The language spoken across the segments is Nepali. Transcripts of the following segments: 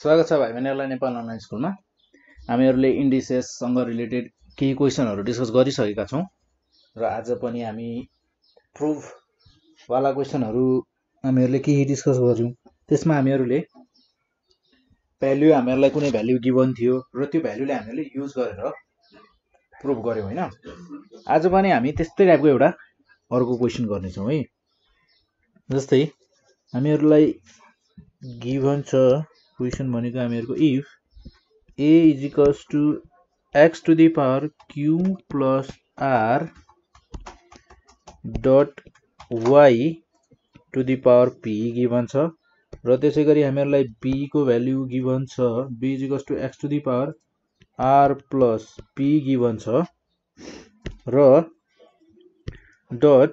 स्वागत छ भाइ बहिनीहरूलाई नेपाल अनलाइन स्कुलमा। हामीहरूले इन्डिसेससँग रिलेटेड केही क्वेसनहरू डिस्कस गरिसकेका छौँ र आज पनि हामी प्रुफवाला क्वेसनहरू हामीहरूले केही डिस्कस गर्छौँ। त्यसमा हामीहरूले हामीहरूलाई कुनै भ्याल्यु गिभन थियो र त्यो भ्याल्युले हामीले युज गरेर प्रुफ गर्यौँ होइन। आज पनि हामी त्यस्तै टाइपको एउटा अर्को क्वेसन गर्नेछौँ है। जस्तै हामीहरूलाई गिभन छ क्वेसन भनेको हामीहरूको if a is equals to x to the power q plus r dot y to the power p given छ र त्यसै गरी हामीहरूलाई b को भ्याल्यु गिभन छ b is equals to x to the power r plus p given छ र डट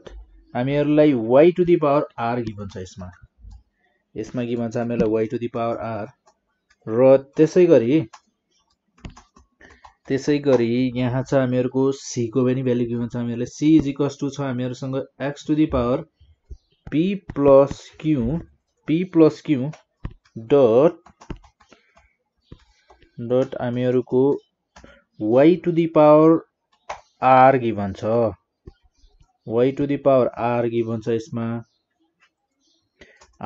हामीहरूलाई y to the power r given छ। यसमा गिभन छ हामीहरूलाई y to the power r र त्यसै गरी यहाँ छ हामीहरूको c को पनि भ्याल्यु गिभन छ। हामीहरूलाई c इज इक्वल्स टु छ हामीहरूसँग x to the power p plus q dot हामीहरूको y to the power r given छ। y to the power r given छ यसमा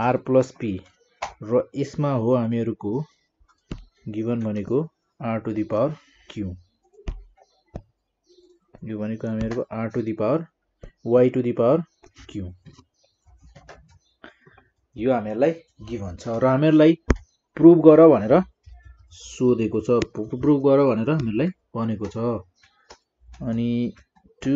r प्लस p र यसमा हो हामीहरूको गिभन भनेको r to the power q। यो भनेको हामीहरूको r to the power y to the power q। यो हामीहरूलाई गिभन छ र हामीहरूलाई प्रुभ गर भनेर सोधेको छ, प्रुभ गर भनेर हामीलाई भनेको छ। अनि टु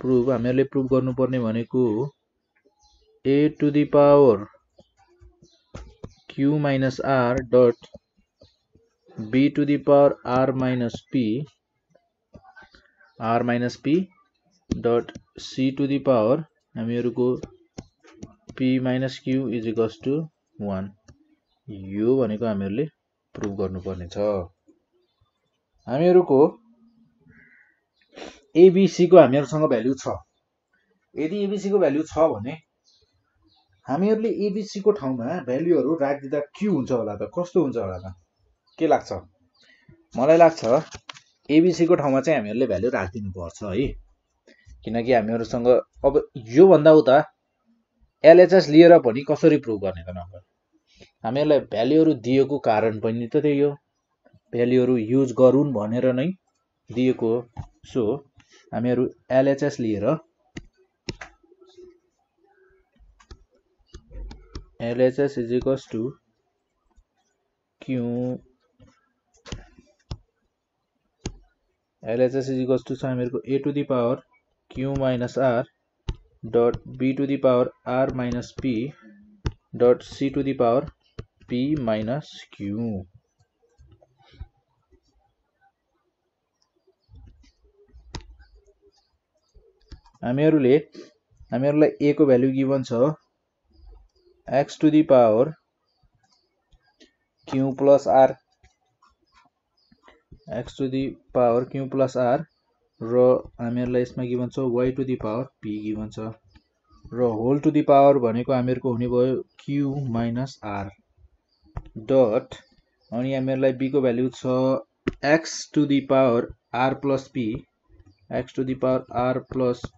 प्रुभ हामीहरूले प्रुभ गर्नुपर्ने भनेको a to the power q minus r dot b to the power r minus p dot c to the power हामीहरूको p minus q is equals to 1। यो भनेको हामीहरूले प्रुभ गर्नुपर्ने छ। हामीहरूको एबीसी को हामीहरूसँग भ्याल्यु छ। यदि एबीसी को भ्याल्यु छ भने हामीहरूले एबीसी को ठाउँमा भ्याल्युहरू राखिदिँदा के हुन्छ होला त, कस्तो हुन्छ होला त, के लाग्छ? मलाई लाग्छ एबीसी को ठाउँमा चाहिँ हामीहरूले भ्याल्यु राखिदिनु पर्छ है, किनकि हामीहरूसँग अब यो भन्दा उता एलएचएस लिएर पनि कसरी प्रुभ गर्ने त नम्बर। हामीहरूलाई भ्याल्युहरू दिएको कारण पनि त त्यही हो, भ्याल्युहरू युज गरून् भनेर नै दिएको हो। सो हामीहरू एलएचएस लिएर LHS is equals to Q LHS is equals to हामीहरूको a to the power q minus r dot b to the power r minus p dot c to the power p minus q। हामीहरूलाई a को भ्याल्यु गिभन छ x to the power q plus r र हामीहरूलाई यसमा गिभन छ y to the power p given छ र होल टु दी पावर भनेको हामीहरूको हुने भयो q माइनस r डट अनि हामीहरूलाई b को भ्याल्यु छ x to the power r plus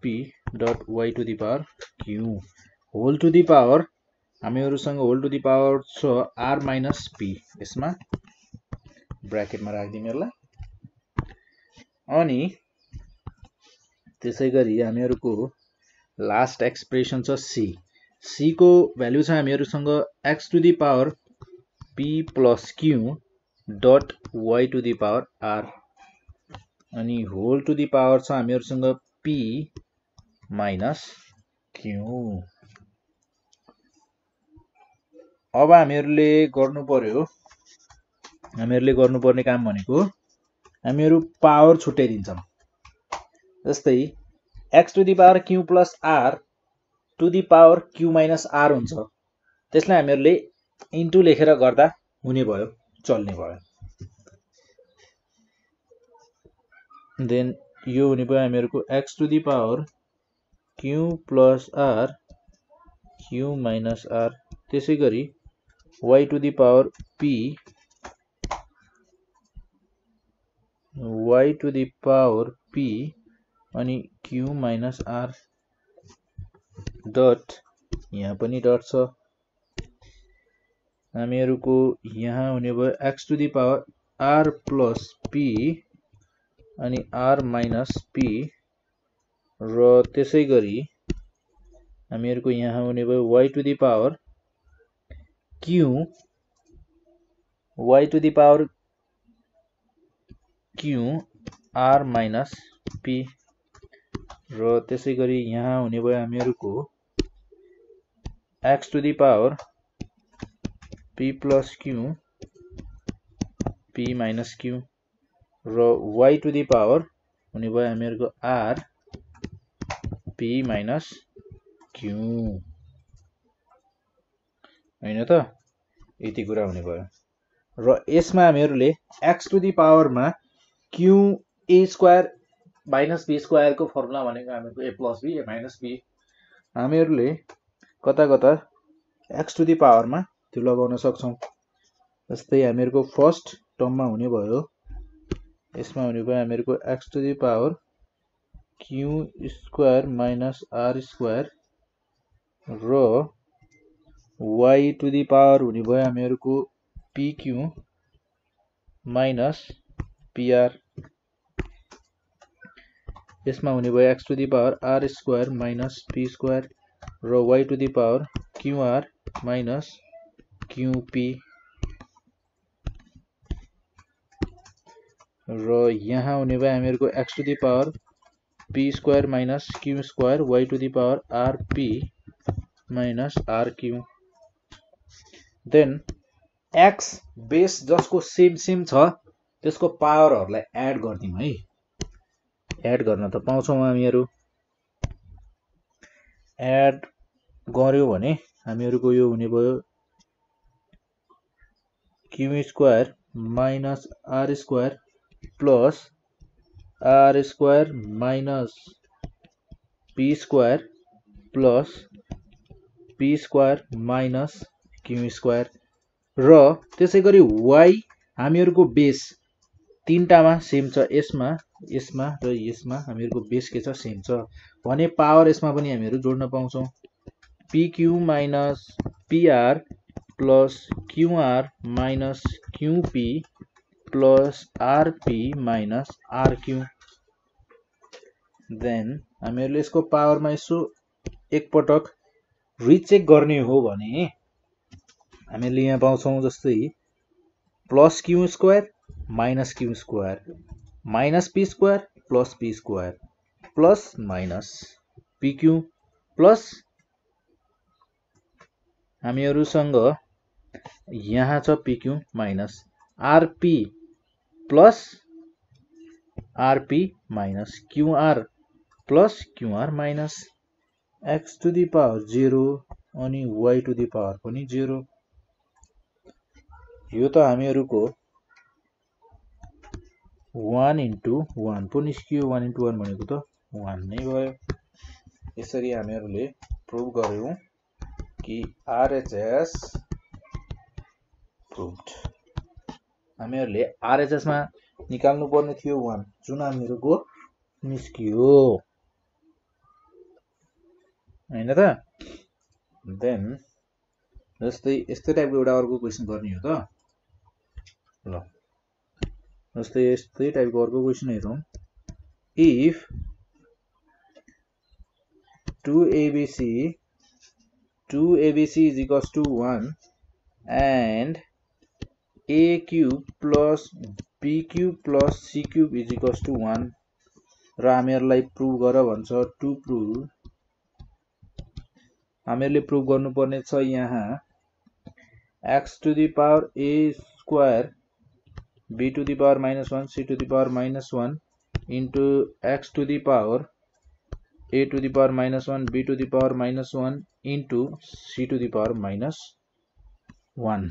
p dot y to the power q। Whole to the power हामीहरूसँग होल टु दी पावर छ r माइनस p, यसमा ब्राकेटमा राखिदिउँ यसलाई। अनि त्यसै गरी हामीहरूको लास्ट एक्सप्रेसन छ c को भ्याल्यु छ हामीहरूसँग x to the power p plus q dot y to the power r अनि होल टु दी पावर छ हामीहरूसँग p माइनस q। अब हामीहरूले गर्नुपर्ने काम भनेको हामीहरू पावर छुट्याइदिन्छौँ। जस्तै x to the power q plus r to the power q minus r हुन्छ, त्यसलाई हामीहरूले इन्टु लेखेर गर्दा हुने भयो, चल्ने भयो। देन यो हुने भयो हामीहरूको x to the power q plus r q minus r त्यसै गरी y to the power p अनि q माइनस r डट यहाँ पनि डट छ हामीहरुको यहाँ हुने भयो x to the power r plus p अनि r माइनस p र त्यसै गरी हामीहरुको यहाँ हुने भयो y to the power q r minus p र त्यसै गरी यहाँ हुने भयो हामीहरुको x to the power p plus q p minus q र y टु दी पावर हुने भयो हामीहरुको r p माइनस q हैन त यति कुरा हुने भयो र यसमा हामीहरुले x टु दी पावर मा q a square minus b square को फर्मुला भनेको हामीहरुको a plus b a minus b हामीहरुले कता कता x टु दी पावर मा त्यो लगाउन सक्छौं जस्तै हामीहरुको फर्स्ट टर्ममा हुने भयो यसमा हुने भयो हामीहरुको x to the power q square minus r square र y टु दी पावर हुने भयो हामीहरुको pq माइनस pr यसमा हुने भयो x to the power r square minus p square र y to the power qr minus qp र यहाँ हुने भयो हामीहरुको x to the power p square minus q square y to the power rp minus rq then x base जसको सेम छ त्यसको पावरहरुलाई एड गर्दियौ है एड गर्न त पाउँछौं हामीहरु एड गर्यो भने हामीहरुको यो हुने भयो q square minus r square plus r square minus p square plus p square minus q square र त्यसै गरी y हामीहरुको बेस तीनटामा सेम छ यसमा र यसमा हामीहरुको बेस के छ सेम छ भने पावर यसमा पनि हामीहरु जोड्न पाउँछौं pq minus pr plus qr minus qp plus rp minus rq then हामीहरुले यसको पावरमा यसो एक पटक रिचेक गर्ने हो भने हामीले यहाँ पाउँछौं जस्तै plus q square minus q square minus p square plus minus pq plus हामीहरुसँग यहाँ छ pq minus rp plus rp minus qr plus qr minus x to the power 0 अनि y टु दी पावर पनि 0 यो त हामीहरुको 1 इन्टु 1 पो निस्कियो 1 इन्टु 1 भनेको त 1 नै भयो यसरी हामीहरुले प्रुभ गर्यौं कि RHS प्रुभड हामीहरुले RHS मा निकाल्नु पर्ने थियो 1 जुन हामीहरुको निस्कियो हैन त देन जस्तै यस्तै टाइपको एउटा अर्को क्वेशन गर्ने हो त ल जस्तै यस्तै टाइपको अर्को क्वेशन हेरौं if 2abc is equals to 1 and a cube plus b cube plus c cube is equals to 1 र हामीहरुलाई प्रुभ गर भन्छ टु प्रुभ हामीहरुले प्रुभ गर्नुपर्ने छ यहाँ x to the power a square b to the power -1 c to the power -1 into x to the power a to the power -1 b to the power -1 into c to the power -1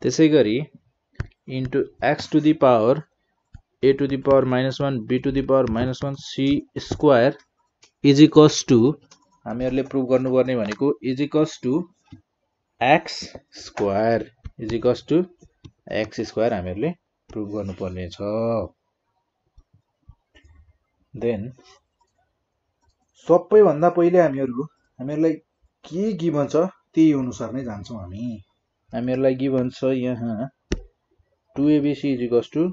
त्यसै गरी into x to the power a to the power -1 b to the power -1 c square is equals to हामीहरूले प्रुभ गर्नुपर्ने भनेको is equals to x square हामीहरूले प्रुभ गर्नुपर्ने छ। देन सबैभन्दा पहिले हामीहरूलाई के गिभन छ त्यही अनुसार नै जान्छौँ। हामीहरूलाई गिभन छ यहाँ 2abc is equals to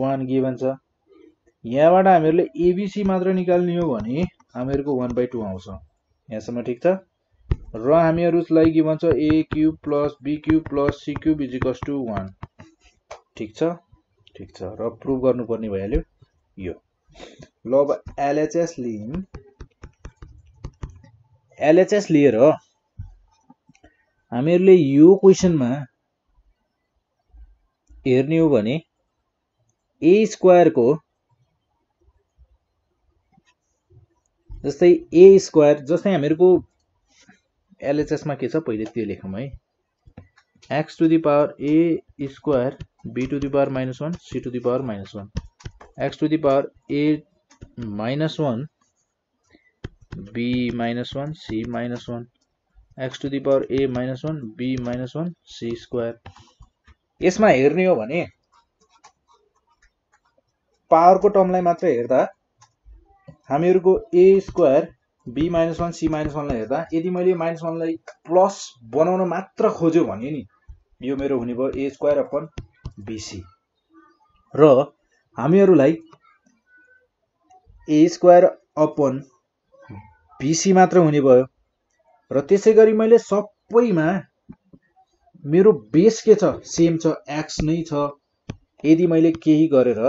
1 given छ। यहाँबाट हामीहरूले एबीसी मात्र निकाल्ने हो भने हामीहरूको 1/2 आउँछ। यहाँसम्म ठिक छ। र हामीहरूलाई गिभन छ a cube plus b cube plus c cube is equals to 1। ठिक छ। र प्रुभ गर्नुपर्ने भइहाल्यो यो। ल अब एलएचएस लिएर हामीहरूले यो क्वेसनमा हेर्ने हो भने ए स्क्वायरको जस्तै हामीहरूको एलएचएसमा के छ पहिले त्यो लेखौँ है। X to the power A square B to the power -1 C to the power -1 X to the power A -1 B -1 C -1 X to the power A -1 B -1 C square. यसमा हेर्ने हो भने पावरको टर्मलाई मात्र हेर्दा हामीहरूको ए स्क्वायर बी -1 सी -1 लाई हेर्दा यदि मैले -1 लाई प्लस बनाउन मात्र खोज्यो भने नि यो मेरो हुने भयो ए स्क्वायर अपन बीसी। र हामीहरूलाई ए स्क्वायर अपन बीसी मात्र हुने भयो। र त्यसै गरी मैले सबैमा मेरो बेस के छ सेम छ एक्स नै छ। यदि मैले केही गरेर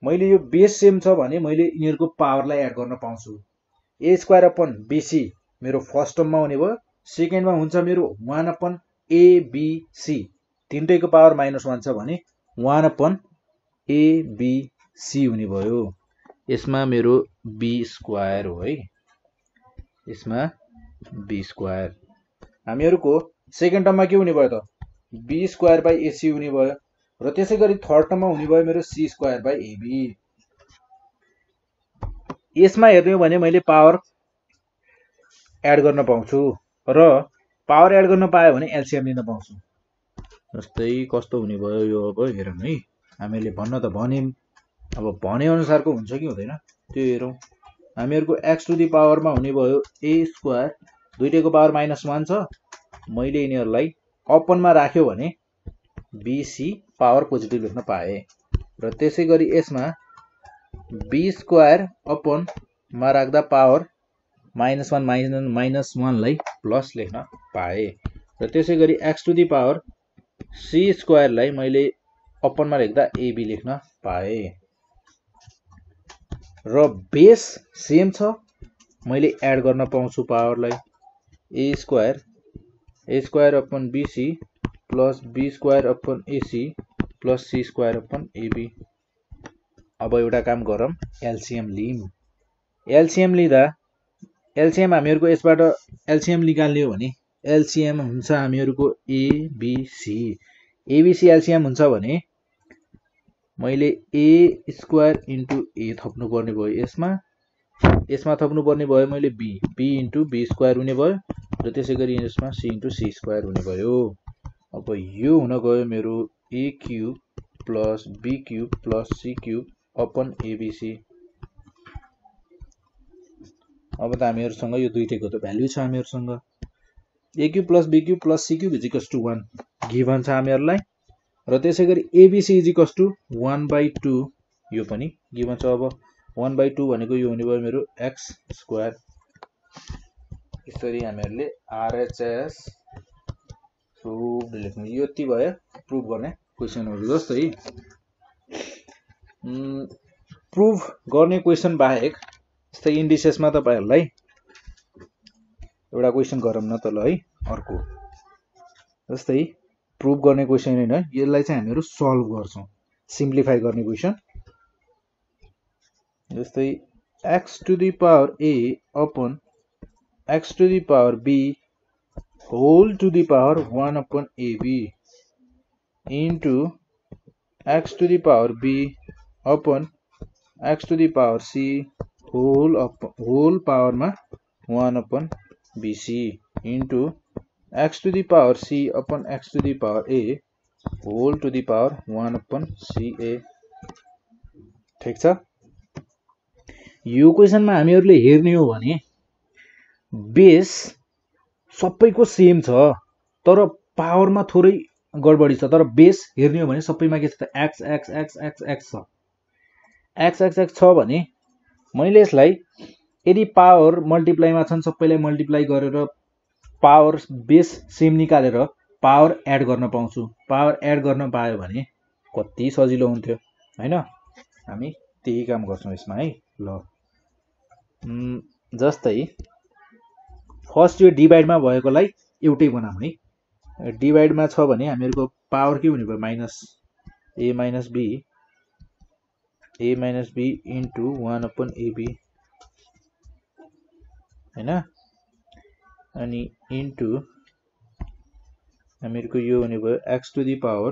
मैले यो बेस सेम छ भने मैले यिनीहरूको पावरलाई एड गर्न पाउँछु। ए स्क्वायर अपन बीसी मेरो फर्स्ट टर्ममा हुने भयो। सेकेन्डमा हुन्छ मेरो 1 अपन एबीसी तीनटैको पावर -1 छ भने 1 अपन एबीसी हुने भयो। यसमा मेरो बी स्क्वायर हो है। यसमा बी स्क्वायर हामीहरूको सेकेन्ड टर्ममा के हुने भयो त बी स्क्वायर बाई एसी हुने भयो। र त्यसै गरी थर्ड टर्ममा हुने भयो मेरो सी स्क्वायर बाई एबी। यसमा हेर्ने हो भने मैले पावर एड गर्न पाउँछु र पावर एड गर्न पायो भने एलसीएम लिन पाउँछु। जस्तै कस्तो हुने भयो यो अब हेरौँ है। हामीले भन्न त भन्यौँ, अब भने अनुसारको हुन्छ कि हुँदैन त्यो हेरौँ। हामीहरूको एक्स टु दी पावरमा हुने भयो ए स्क्वायर दुईटैको पावर -1 छ। मैले यिनीहरूलाई अपनमा राख्यो भने बीसी पावर पोजिटिभ लेख्न पाएँ। र त्यसै गरी यसमा बी स्क्वायर अपनमा राख्दा पावर -1 लाई प्लस लेख्न पाएँ। र त्यसै गरी X to the power C स्क्वायरलाई मैले अपनमा लेख्दा एबी लेख्न पाएँ। र बेस सेम छ मैले एड गर्न पाउँछु पावरलाई A square upon BC plus B square upon AC plus C square upon AB. अब एउटा काम गरौँ एलसीएम लिम। एलसीएम लिँदा एलसीएम हामीहरूको यसबाट एलसीएम निकाल्ने हो भने एलसीएम हुन्छ हामीहरूको एबीसी। एबीसी एलसीएम हुन्छ भने मैले ए स्क्वायर इन्टु ए थप्नु पर्ने भयो। यसमा थप्नु पर्ने भयो मैले बी इन्टु बी स्क्वायर हुने भयो। र त्यसै गरी यसमा सी इन्टु सी स्क्वायर हुने भयो। अब यो हुन गयो मेरो A cube plus B cube plus C cube upon ABC. अब त हामीहरूसँग यो दुईटैको त भ्याल्यु छ हामीहरूसँग। A cube plus B cube plus C cube is equals to 1 given छ हामीहरूलाई। र त्यसै गरी एबीसी इज इक्वल्स टु 1/2 यो पनि गिभन छ। अब 1/2 भनेको यो हुने भयो मेरो एक्स स्क्वायर। यसरी हामीहरूले आरएचएस प्रुभ लेख्नु। यो यति भयो प्रुभ गर्ने क्वेसनहरू। जस्तै प्रुभ गर्ने क्वेसन बाहेक जस्तै इन्डिसेसमा तपाईहरुलाई एउटा क्वेसन गरौँ न त ल है। अर्को जस्तै प्रुभ गर्ने क्वेसन हैन, यसलाई चाहिँ हामीहरु सल्भ गर्छौं, सिम्प्लिफाई गर्ने क्वेसन। जस्तै x to the power a upon x to the power b whole to the power 1 upon ab into x to the power b upon x to the power c whole पावरमा 1 upon BC into x to the power C upon x to the power A whole to the power 1 upon CA। ठिक छ। यो क्वेसनमा हामीहरूले हेर्ने हो भने बेस सबैको सेम छ तर पावरमा थोरै गडबडी छ। तर बेस हेर्ने हो भने सबैमा के छ त x x x x x छ। x x x छ भने मैले यसलाई यदि पावर मल्टिप्लाईमा छन् सबैलाई मल्टिप्लाई गरेर पावर बेस सेम निकालेर पावर एड गर्न पाउँछु। पावर एड गर्न पायो भने कति सजिलो हुन्थ्यो हैन। हामी त्यही काम गर्छौं यसमा है। ल जस्तै फर्स्ट यो डिभाइडमा भएकोलाई एउटै बनाऊँ है। डिभाइडमा छ भने हामीहरुको पावर के हुने भयो minus a minus b into 1 upon ab हैन। अनि इन्टु हामीहरुको यो हुने भयो x to the power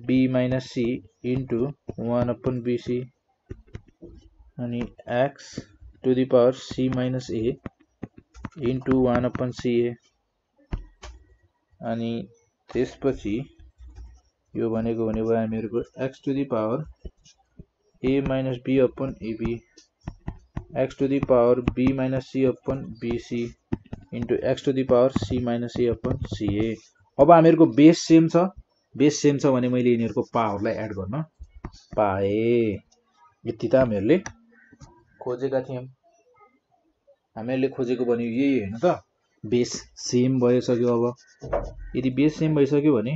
b minus c into 1 upon bc अनि x to the power c minus a into 1 upon ca अनि त्यसपछि यो भनेको हुने भयो हामीहरुको x to the power a minus b upon ab x to the power b minus c upon bc into x to the power c minus a upon ca। अब हामीहरुको बेस सेम छ भने मैले यिनीहरुको पावरलाई एड गर्न पाए। यति त हामीहरुले खोजेका थियौं। हामीहरुले खोजेको भनेको यही हैन त। बेस सेम भइसक्यो। अब यदि बेस सेम भइसक्यो भने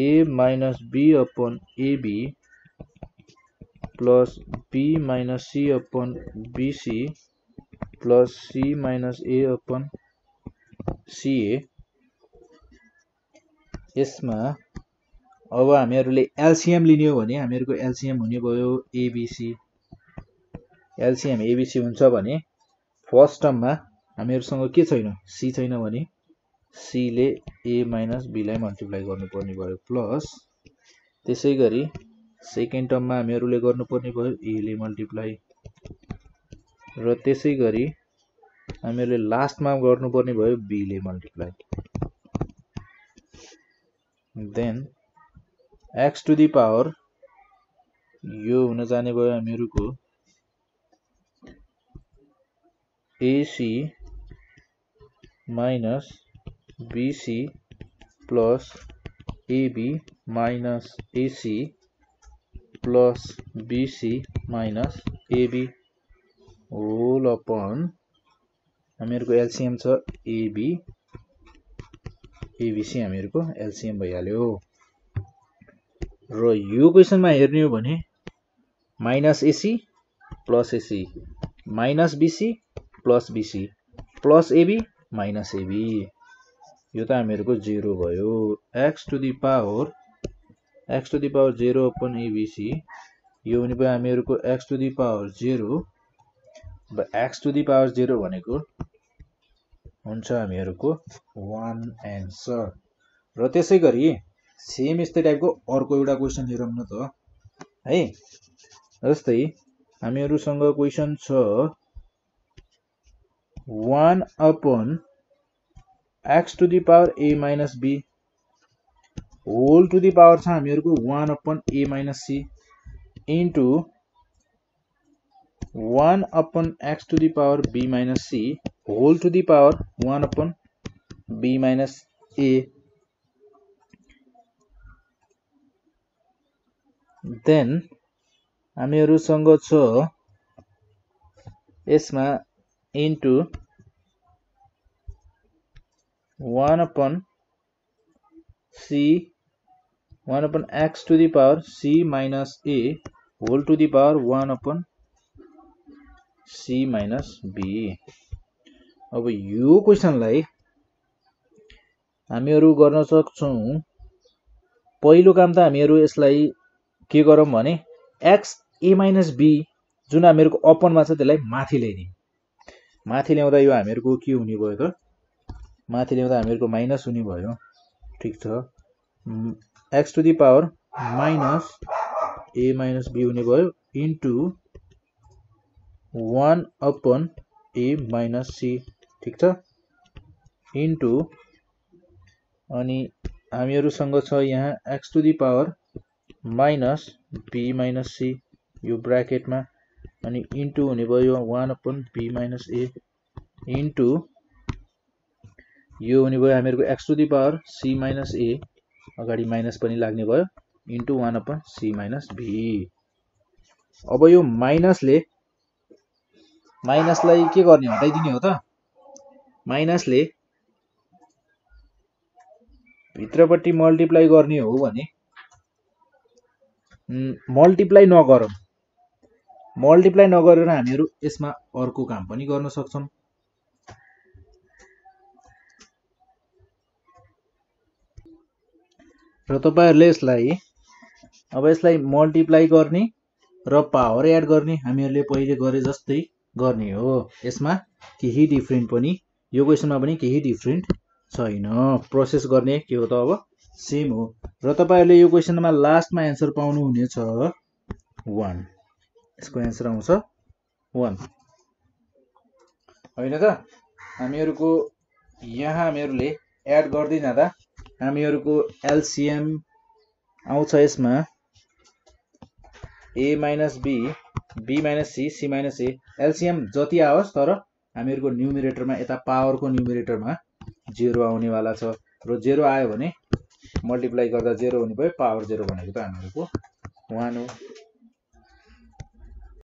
a minus b upon ab plus b minus c upon bc plus c minus a upon ca। यसमा अब हामीहरुले एलसीएम लिने हो भने हामीहरुको एलसीएम हुने भयो abc। एलसीएम abc हुन्छ भने फर्स्ट टर्ममा हामीहरुसँग के छैन c छैन भने c ले a माइनस b लाई मल्टिप्लाई गर्नुपर्ने भयो प्लस त्यसैगरी सेकेन्ड टर्ममा हामीहरुले गर्नुपर्ने भयो a ले मल्टिप्लाई र त्यसैगरी हामीहरुले लास्टमा गर्नुपर्ने भयो b ले multiply. Then x to the power यो हुन जाने भयो हामीहरुको ac minus bc plus ab minus ac plus bc minus ab whole upon हामीहरुको एलसीएम छ ab abc हामीहरुको एलसीएम भइहाल्यो। र यो क्वेशनमा हेर्ने हो भने minus ac plus ac minus bc plus bc plus ab minus ab यो त हामीहरुको 0 भयो। x to the power 0 upon abc यो हुने भयो हामीहरुको x टु दी पावर 0। अब x टु दी पावर 0 भनेको हुन्छ हामीहरुको 1 एन्सर। र त्यसैगरी सेम यस्तै टाइपको अर्को एउटा क्वेशन हेरौं न त है। जस्तै हामीहरुसँग क्वेशन छ 1 upon x to the power a minus b whole to the power छ हामीहरुको 1 upon a minus c into 1 upon x to the power b minus c whole to the power 1 upon b minus a। Then हामीहरुसँग छ यसमा into 1 upon x to the power c minus a whole to the power 1 upon c minus b। अब यो क्वेशनलाई हामीहरु गर्न सक्छौं। पहिलो काम त हामीहरु यसलाई के गरौं भने x a माइनस b जुन हामीहरुको अपनमा छ त्यसलाई माथि ल्याइदिउँ। माथि ल्याउँदा यो हामीहरुको के हुने भयो त माथि ल्याउँदा हामीहरुको माइनस हुने भयो। ठीक छ। x to the power minus a minus b हुने भयो into 1 upon a minus c ठिक छ इन्टु अनि हामीहरुसँग छ यहाँ x to the power minus b minus c यो ब्र्याकेटमा अनि इन्टु हुने भयो 1 upon b minus a into यो हुने भयो हामीहरुको x to the power c minus a अगाडि माइनस पनि लाग्ने भयो into 1 upon c minus b अब यो माइनसलाई के गर्ने हटाइदिने हो त माइनसले भित्रपट्टि मल्टिप्लाई गर्ने हो भने मल्टिप्लाई नगरेर हामीहरु यसमा अर्को काम पनि गर्न सक्छौं र तपाईहरुले यसलाई मल्टिप्लाई गर्ने र पावर एड गर्ने हामीहरुले पहिले गरे जस्तै गर्ने हो यसमा केही डिफरेन्ट पनि यो क्वेशनमा पनि केही डिफरेन्ट छैन प्रोसेस गर्ने के हो त अब सेम हो र तपाईहरुले यो क्वेशनमा लास्टमा आन्सर पाउनु हुनेछ 1 यसको आन्सर आउँछ 1 हैन त हामीहरुको यहाँ हामीहरुले एड गर्दै जाँदा हामीहरुको एलसीएम आउँछ यसमा a minus b b minus c c minus a LCM जति आओस् तर हामीहरुको न्युमरेटरमा यता पावरको न्युमरेटरमा 0 आउने वाला छ र 0 आयो भने मल्टिप्लाई गर्दा 0 हुने भयो पावर 0 भनेको त हामीहरुको 1 हो